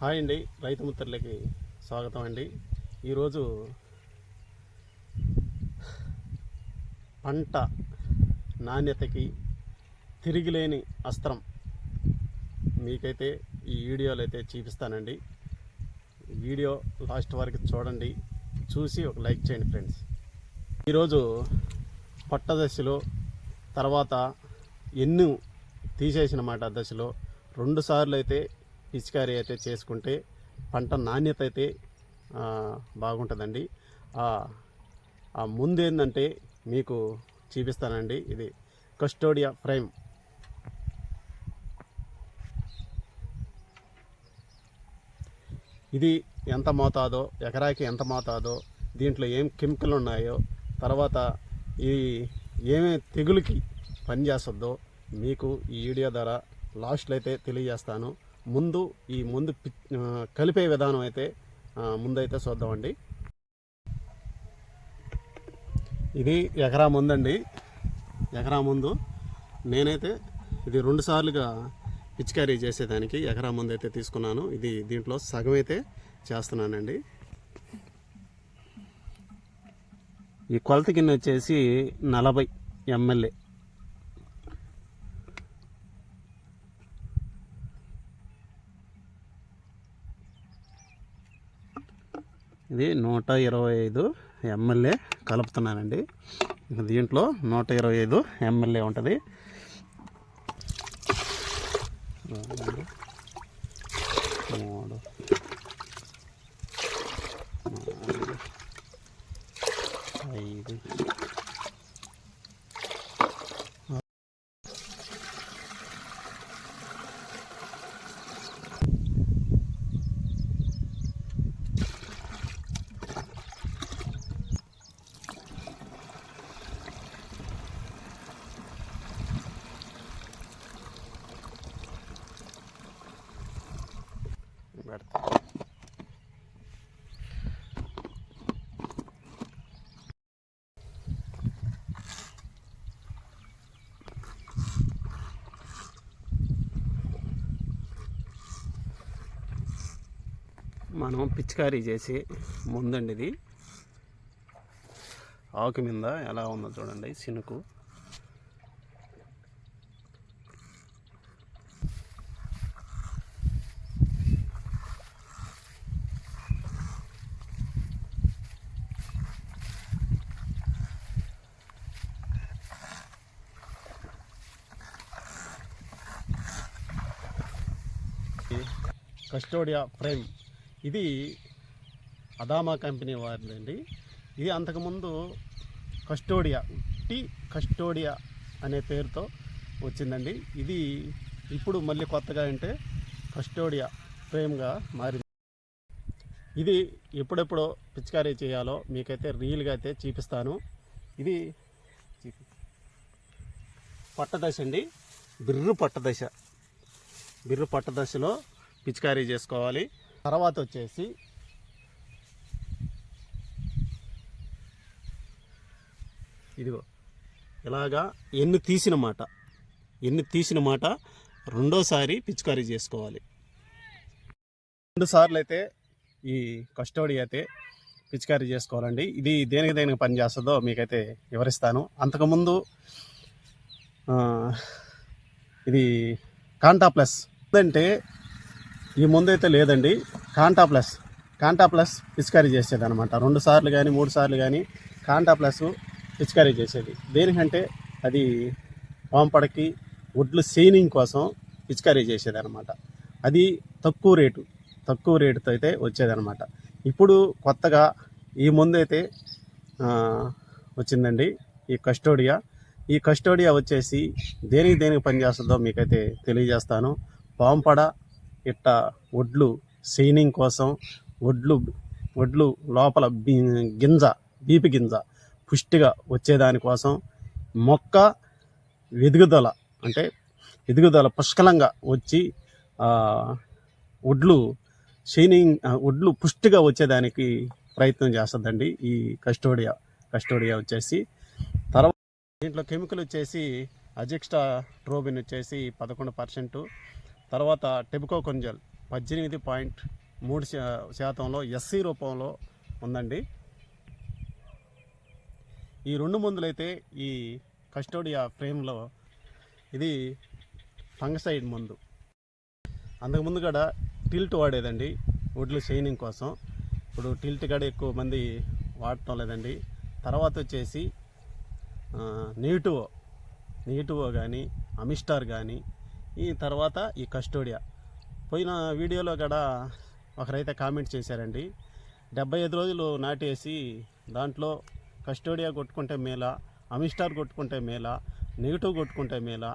Hi అండి, రైతు మిత్రులకి స్వాగతం అండి. ఈరోజు పంట నాణ్యతకి తిరిగిలేని అస్త్రం మీకైతే ఈ వీడియోలో అయితే చూపిస్తానండి. వీడియో లాస్ట్ వరకు చూడండి, చూసి ఒక లైక్ చేయండి ఫ్రెండ్స్. ఈరోజు పట్ట దశలో తర్వాత ఎన్ను తీసేసిన మాట దశలో 2 సార్లు అయితే పిచికారీ అయితే చేసుకుంటే పంట నాణ్యత అయితే బాగుంటుందండి. ఆ ముందు ఏంటంటే మీకు చూపిస్తానండి. ఇది కస్టోడియా ఫ్రేమ్. ఇది ఎంత మోతాదో, ఎకరాకి ఎంత మోతాదో, దీంట్లో ఏం కెమికల్ ఉన్నాయో, తర్వాత ఈ ఏమేమి తెగులుకి పనిచేస్తుందో మీకు ఈ వీడియో ద్వారా లాస్ట్లో అయితే తెలియజేస్తాను. ముందు కలిపే విధానం అయితే ముందైతే చూద్దామండి. ఇది ఎకరా ముందండి. ఎకరా ముందు నేనైతే ఇది 2 సార్లుగా పిచికారీ చేసేదానికి ఎకరా ముందు అయితే తీసుకున్నాను. ఇది దీంట్లో సగం అయితే చేస్తున్నానండి. ఈ కొలత కింద వచ్చేసి 40 ml. ఇది 125 ml కలుపుతున్నానండి. దీంట్లో 125 ml ఉంటుంది. 2 3 4 5 మనం పిచికారీ చేసి ముందండి ఇది ఆకు మీద ఎలా ఉందో చూడండి. సినుకు కస్టోడియా ఫ్రేమ్. ఇది అదామా కంపెనీ వారిదండి. ఇది అంతకుముందు కస్టోడియా అనే పేరుతో వచ్చిందండి. ఇది ఇప్పుడు మళ్ళీ కొత్తగా అంటే కస్టోడియా ఫ్రేమ్గా మారింది. ఇది ఎప్పుడెప్పుడో పిచికారీ చేయాలో మీకైతే రీల్గా అయితే చూపిస్తాను. ఇది పట్టదశ అండి. బిర్రు పట్టదశలో పిచికారీ చేసుకోవాలి. తర్వాత వచ్చేసి ఇదిగో ఇలాగా ఎన్ని తీసిన మాట రెండోసారి పిచికారీ చేసుకోవాలి. 2 సార్లు అయితే ఈ కస్టోడీ అయితే పిచికారీ చేసుకోవాలండి. ఇది దేనికి పని చేస్తుందో మీకైతే వివరిస్తాను. అంతకుముందు ఇది కాంటా ప్లస్ అంటే ఈ ముందైతే లేదండి. కాంటా ప్లస్ పిచికారీ చేసేది అనమాట. 2 సార్లు కానీ 3 సార్లు కానీ కాంటా ప్లస్ పిచికారీ చేసేది. దేనికంటే అది పాంపడకి ఒడ్లు సీనింగ్ కోసం పిచికారీ చేసేది అనమాట. అది తక్కువ రేటుతో అయితే వచ్చేదనమాట. ఇప్పుడు కొత్తగా ఈ ముందైతే వచ్చిందండి ఈ కస్టోడియా వచ్చేసి దేనికి పనిచేస్తుందో మీకైతే తెలియజేస్తాను. పాంపడ ఇట్ట ఒడ్లు సీనింగ్ కోసం ఒడ్లు లోపల బీపి గింజ పుష్టిగా వచ్చేదానికోసం, మొక్క ఎదుగుదల పుష్కలంగా వచ్చి ఒడ్లు పుష్టిగా వచ్చేదానికి ప్రయత్నం చేస్తుందండి ఈ కస్టోడియా వచ్చేసి. తర్వాత దీంట్లో కెమికల్ వచ్చేసి అజిక్స్ట్రా ట్రోబిన్ వచ్చేసి 11%, తర్వాత టెబుకోకొంజల్ 18.3% ఎస్సీ రూపంలో ఉందండి. ఈ 2 మందులైతే ఈ కస్టోడియా ఫ్రేమ్లో ఇది ఫంగసైడ్ మందు. అంతకుముందు కూడా టిల్ట్ వాడేదండి వడ్లు షైనింగ్ కోసం. ఇప్పుడు టిల్ట్ కూడా ఎక్కువ మంది వాడటం లేదండి. తర్వాత వచ్చేసి నీటువో కానీ అమిస్టార్ కానీ, ఈ తర్వాత ఈ కస్టోడియా. పోయిన వీడియోలో కూడా ఒకరైతే కామెంట్ చేశారండి, 75 రోజులు నాటేసి దాంట్లో కస్టోడియా కొట్టుకుంటే మేలా, అమిస్టార్ కొట్టుకుంటే మేలా, నెగిటివ్ కొట్టుకుంటే మేలా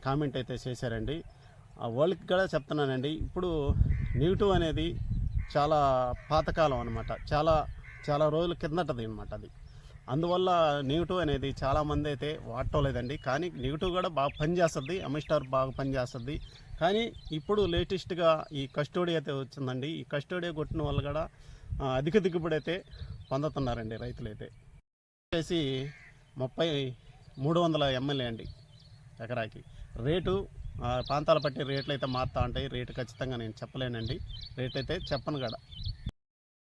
కామెంట్ అయితే చేశారండి. వాళ్ళకి కూడా చెప్తున్నానండి, ఇప్పుడు నెగిటివ్ అనేది చాలా పాతకాలం అనమాట, చాలా రోజుల కిందటది అనమాట అది. అందువల్ల నెగిటివ్ అనేది చాలామంది అయితే వాడటం లేదండి. కానీ నెగిటివ్ కూడా బాగా పనిచేస్తుంది, అమిస్టార్ బాగా పనిచేస్తుంది. కానీ ఇప్పుడు లేటెస్ట్గా ఈ కస్టోడియా అయితే వచ్చిందండి. ఈ కస్టోడియా కొట్టిన వాళ్ళు కూడా అధిక దిగుబడి అయితే పొందుతున్నారండి రైతులైతే. వచ్చేసి 300 ml అండి ఎకరాకి. రేటు ప్రాంతాల బట్టి రేట్లు అయితే మారుతూ ఉంటాయి. రేటు ఖచ్చితంగా నేను చెప్పలేనండి, రేట్ అయితే చెప్పను కూడా.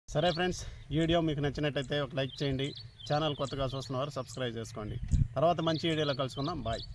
సరే ఫ్రెండ్స్, ఈ వీడియో మీకు నచ్చినట్టయితే ఒక లైక్ చేయండి. ఛానల్ కొత్తగా చూస్తున్నవారు సబ్స్క్రైబ్ చేసుకోండి. తర్వాత మంచి వీడియోలో కలుసుకుందాం. బాయ్.